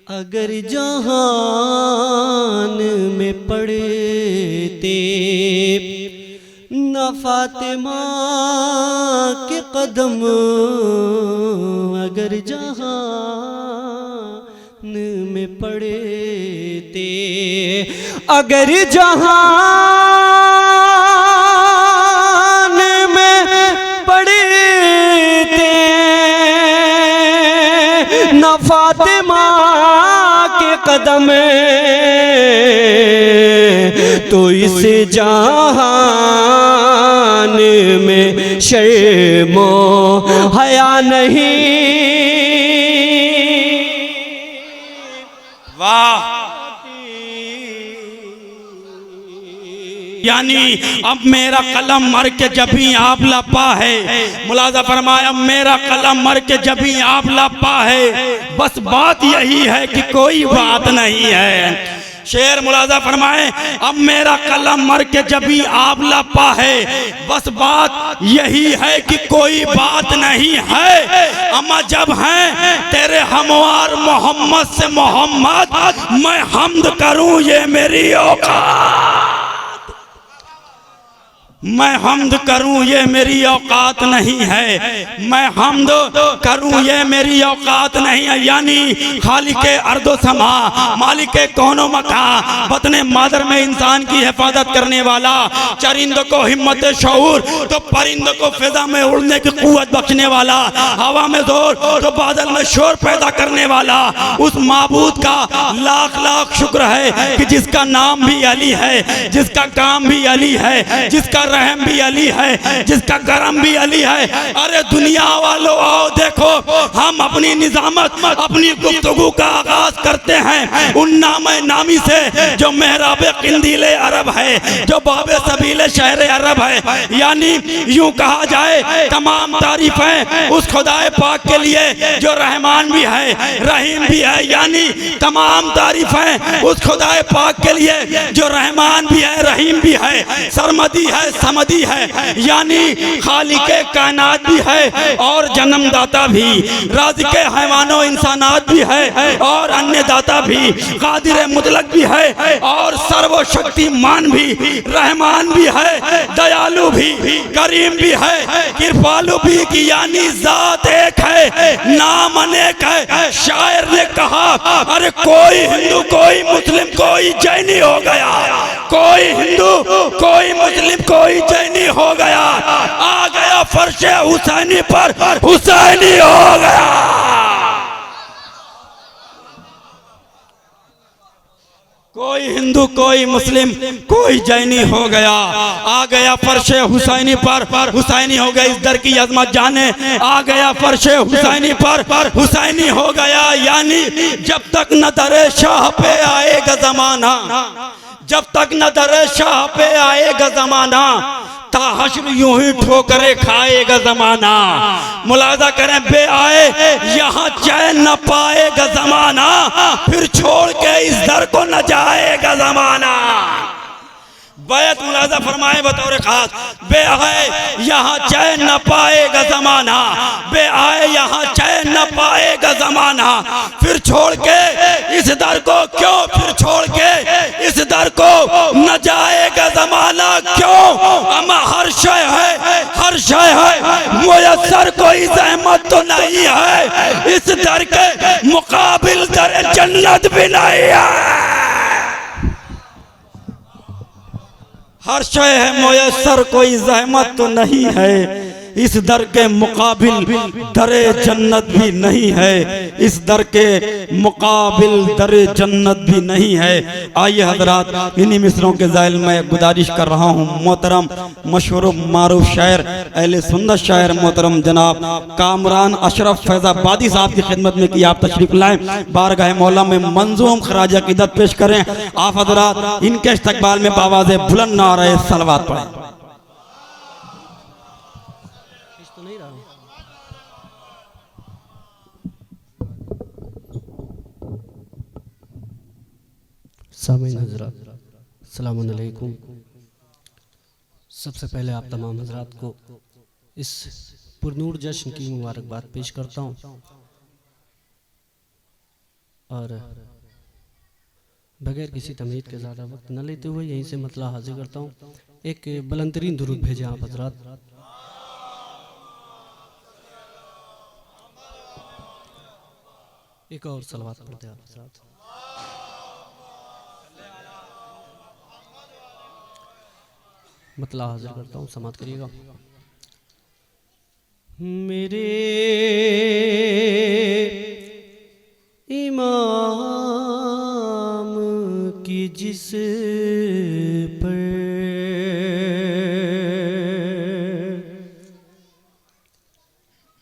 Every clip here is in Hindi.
अगर जहान में पड़ते न फातिमा के कदम, अगर जहान में पड़ते, अगर जहान में पड़ते न फातिमा के कदम, तो इस जहान में शर्मो हया नहीं। वाह, यानी अब मेरा कलम मर के जब भी आप लपा है, मुलाजा फरमाया अब मेरा कलम मर के जब भी आप लपा है, बस बात यही है कि कोई बात नहीं है। शेर मुलाजा फरमाए अब मेरा कलम मर के जब भी आप लपा है, बस बात यही है कि कोई बात नहीं है। अम्मा जब हैं तेरे हमवार मोहम्मद से मोहम्मद, मैं हम्द करूं ये मेरी औकात, मैं हम्द करूं ये मेरी औकात नहीं है, मैं हम्द करूं ये मेरी औकात नहीं है। यानी खालिके अर्दो समा मालिके कौनो मका, वतने मादर में इंसान की हिफाजत करने वाला, चरिंद को हिम्मत शऊर तो परिंद को फिजा में उड़ने की कुव्वत बख्शने वाला, हवा में जोर तो बादल में शोर पैदा करने वाला, उस माबूद का लाख लाख शुक्र है कि जिसका नाम भी अली है, जिसका काम भी अली है, जिसका रहम भी अली है, जिसका करम भी अली है। अरे दुनिया वालों आओ देखो, हम अपनी निजामत अपनी गुफ्तगू का आगाज करते हैं उन नामे नामी से जो मेहराबे किंदीले अरब है, जो बाबे सबीले शहर अरब है। यानी यूं कहा जाए तमाम तारीफें उस खुदाए पाक के लिए जो रहमान भी है रहीम भी है। यानी तमाम तारीफें उस खुदाए पाक के लिए जो रहमान भी है रहीम भी है, सरमदी है समदी है, यानी खालिके कायनात भी है और जन्मदाता भी, राज़िके हैवानों इंसानात भी है और अन्य दाता भी, कादिर मुतलक भी है और सर्वशक्तिमान भी, रहमान भी है, दयालु भी, करीम भी है, कृपालु भी की यानी जात एक है, नाम अनेक है। शायर ने कहा अरे कोई हिंदू कोई मुस्लिम कोई जैनी हो गया, कोई हिंदू कोई मुस्लिम कोई जैनी हो गया, आ गया फर्शे हुसैनी पर हुसैनी हो गया। कोई हिंदू कोई मुस्लिम कोई जैनी हो गया, आ गया फर्शे हुसैनी पर हुसैनी हो गया। इस दर की अजमत जाने, आ गया फर्शे हुसैनी पर हुसैनी हो गया। यानी जब तक न दरे शाह पे आएगा जमाना, जब तक न दरे शाह पे आएगा जमाना, ताहश्र यूं ही ठोकरे खाएगा जमाना। मुलाजा करें बे आए यहाँ चैन न पाएगा जमाना, फिर छोड़ के इस दर को न जाएगा जमाना। बैत मुलाजा फरमाए बतौर खास बे आए यहाँ चैन न पाएगा जमाना, बे आए यहाँ चैन न पाएगा जमाना, फिर छोड़ के इस दर को क्यों, फिर छोड़ के इस दर को न जाएगा जमाना क्यों। अमा हर शय है, हर शय है मुयस्सर, कोई जहमत तो नहीं है, इस दर के मुकाबिल दर जन्नत भी नहीं है। हर शय है मुयस्सर, कोई जहमत तो नहीं है, इस दर के मुकाबिल दरे जन्नत भी नहीं है, इस दर के मुकाबिल दरे जन्नत भी नहीं है। आइए हजरात इन्हीं मिसरों के ज़ाइल में गुजारिश कर रहा हूँ मोहतरम मशहूर मारूफ शायर अहले सुन्नत शायर मोहतरम जनाब कामरान अशरफ फैजाबादी साहब की खिदमत में कि आप तशरीफ लाएं, बारगाह मौला में मंजूम खराज अकीदत पेश करें। आप हजरात इनके इस्तकबाल में बावाज़े बुलंद नारे सलवात पढ़ें। सामीन हज़रात अस्सलामु अलैकुम। सबसे पहले आप तमाम हज़रात को इस पुरनूर जश्न की मुबारकबाद पेश करता हूँ। और बगैर किसी तमहीद के ज़्यादा वक्त न लेते हुए यहीं से मतला हाजिर करता हूँ। एक बुलंदतरीन दुरूद भेजे आप हजरात। एक और सलवात पढ़ते आप हजरात। मतला हाजिर करता हूँ, समात करिएगा। मेरे इमाम की जिस पर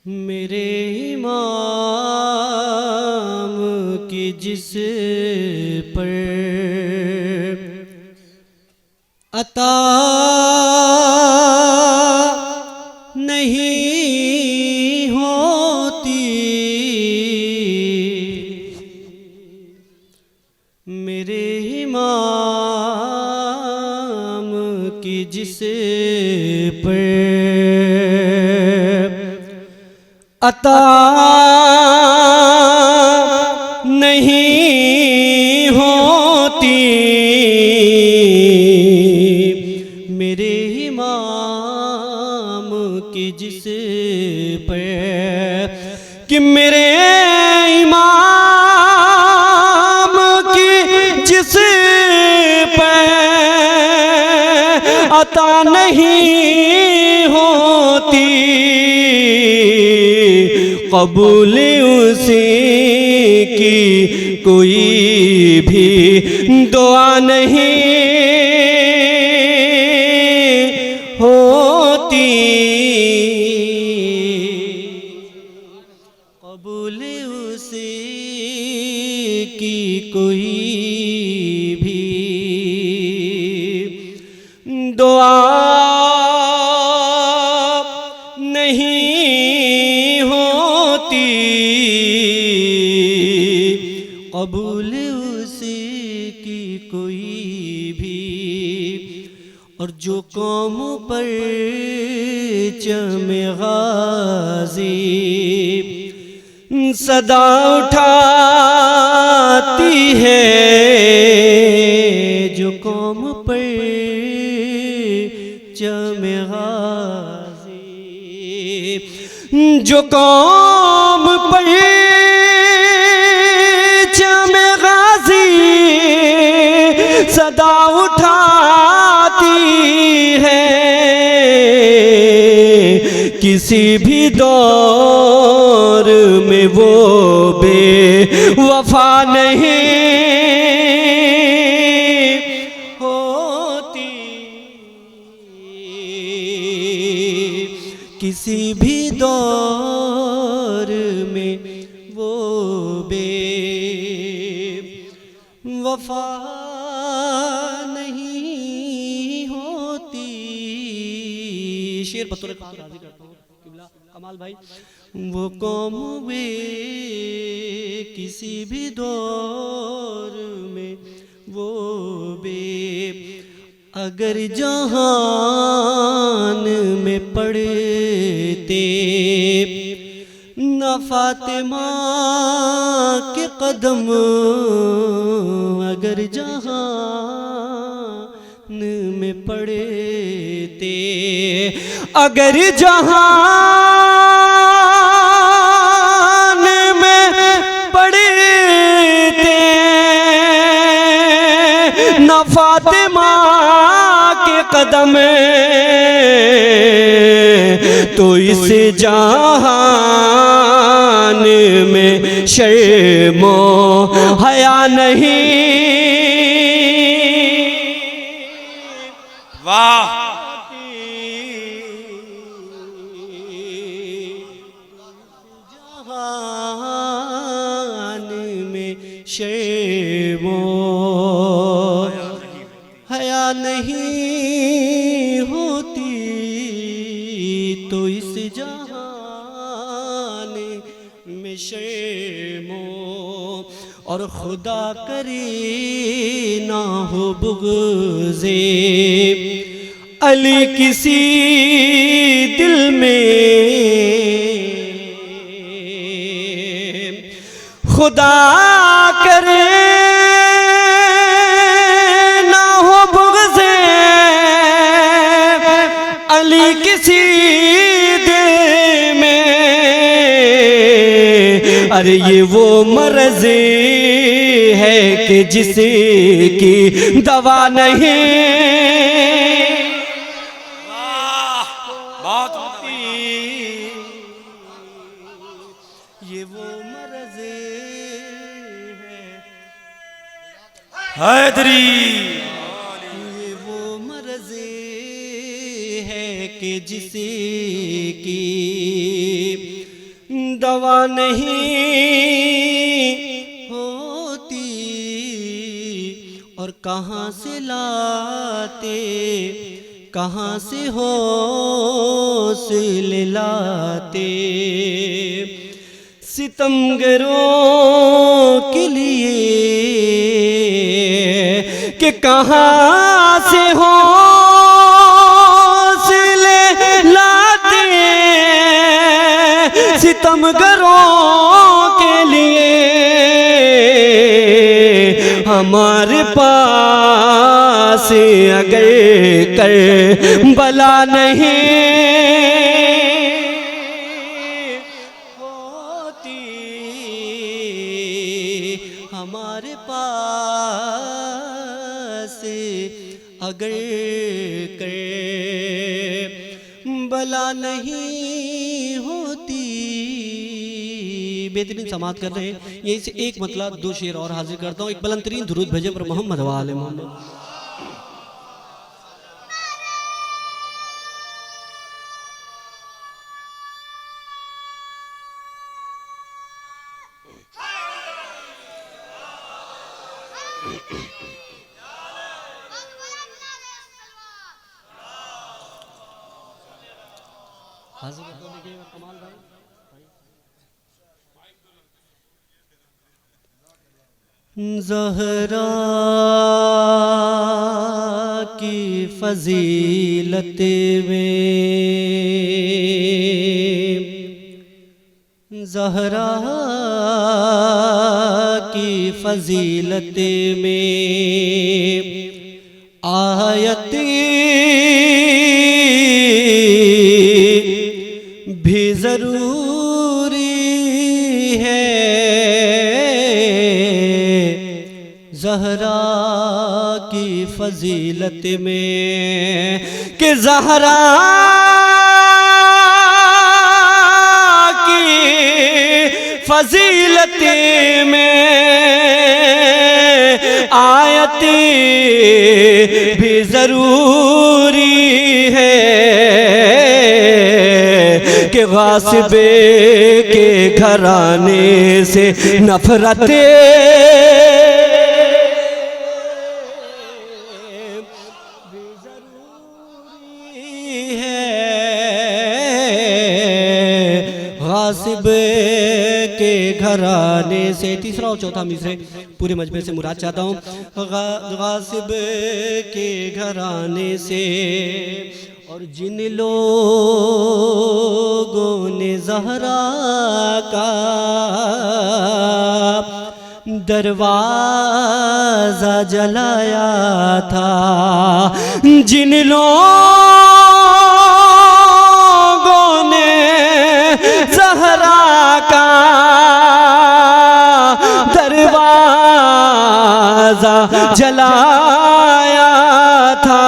मेरे इमाम की जिस पर अता नहीं होती, मेरे इमाम की जिस पर अता नहीं होती, मेरे इमाम की जिस पे कि मेरे इमाम की जिस पे अता नहीं होती, कबूल उसी की कोई भी दुआ नहीं होती, कबूल उसी की कोई भी दुआ नहीं होती, कबूल उसी की कोई भी। और जो कौम पर चम गाज़ी सदा उठाती है, जो कौम पर चम गाज़ी, जो कौम पर चम गाज़ी सदा उठाती है, किसी भी दौर में वो बेवफा नहीं होती, किसी भी दौर में वो बेवफा नहीं होती। शेर बतौर राजी करता हूँ कमाल भाई। वो कौम वे किसी भी दौर में वो बे अगर जहान में पड़ते न फातिमा के कदम, अगर जहान में पड़ते, अगर जहान में पड़ते न फातिमा के कदम, तो इस जहान में शर्मो हया नहीं। वाह जहान में शर्मो हया नहीं होती, तो इस जहान में शर्मो और खुदा करे ना हो बुग़्ज़े अली किसी दिल में, खुदा किसी दिल में, अरे ये वो मर्ज है कि जिसकी दवा नहीं। बहुत ये वो मर्ज हैदरी, ये वो मर्ज है कि जिसकी दवा नहीं होती, और कहाँ से लाते, कहाँ से हौसले लाते सितमगरों के लिए, कि कहाँ से हौसले लाते सितमगरों के लिए। हमारे पास अगर कर बला नहीं होती, हमारे पास अगर कर बला नहीं होती। बेहतरीन समात कर रहे हैं, यहीं से एक मतलब दो शेर और हाजिर करता हूँ। एक बुलंदतरीन दुरूद भेजे पर मोहम्मद वाले मोहम्मद। हाजिर करता हूँ, देखिएगा कमाल भाई। ज़हरा की फजीलत में, ज़हरा की फजीलत में आयत भी ज़रूरी है। ज़हरा की फजीलत में, कि ज़हरा की फजीलत में आयत भी ज़रूरी है, कि गासिब के घराने से नफरत गासिब के घराने से। तीसरा और चौथा मिसरे पूरे मजमे से मुराद चाहता हूँ। गासिब के घराने से, और जिन लोगों ने ज़हरा का दरवाज़ा जलाया था, जिन लोगों ने ज़हरा का दरवाज़ा जलाया था,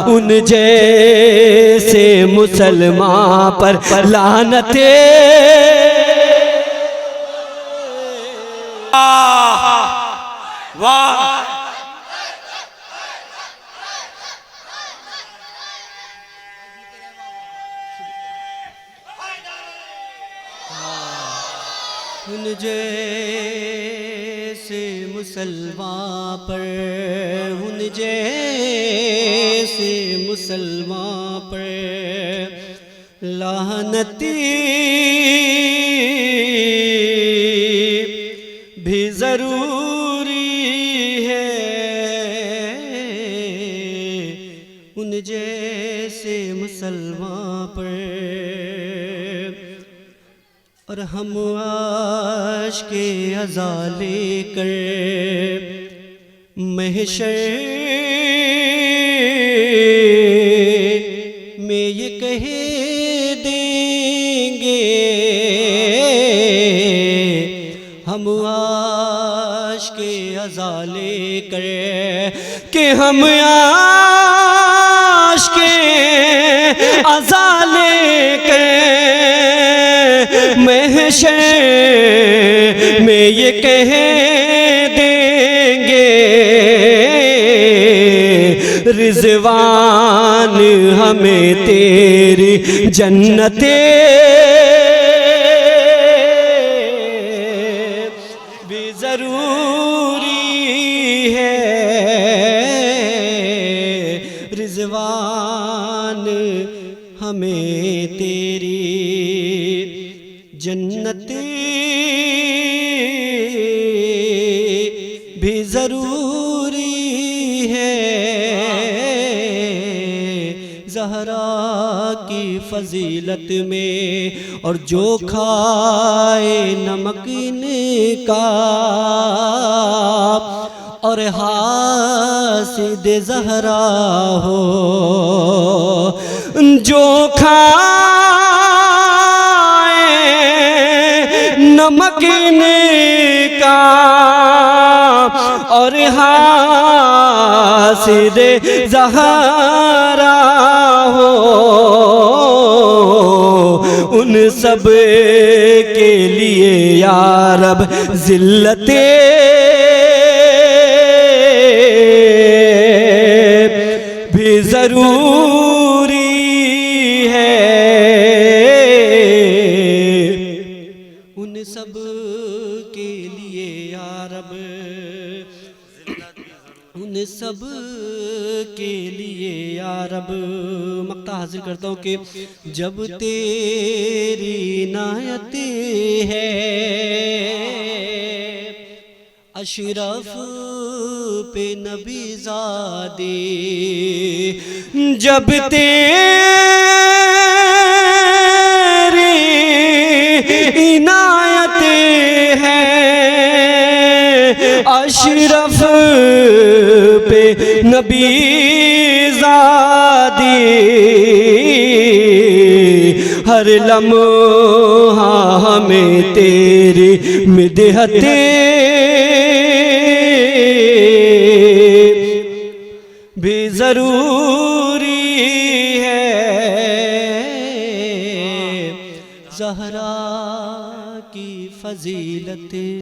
उन जैसे मुसलमान पर लानते वाह। उन जैसे मुसलमान पर, उन जैसे मुसलमान पर लानती भी ज़रूरी है। उन जैसे मुसलमान पर, और हम आश के अज़ा लेकर महशर हम आशिक़े अज़ाले करे कि हम आशिक़े अज़ाले करे महशर में ये कह देंगे रिज़वान हमें तेरी जन्नते भी ज़रूरी है रिज़वान हमें तेरी जन्नते भी ज़रूरी है ज़हरा की फ़ज़ीलत में और जो खाए नमक इनका और हासिद ज़हरा हो जो खाए नमक इनका और हासिद ज़हरा हो उन सब के लिए या रब ज़िल्लते भी ज़रूरी है उन सब के लिए या रब उन सब के लिए या रब मक्ता हासिल करता हूँ कि जब तेरी नायत है अशरफ पे नबीज़ादे जब तेरी इनायत है अशरफ पे नबीज़ादे हर लम्हा हमें तेरी मिदहते भी ज़रूरी है ज़हरा की फ़ज़ीलत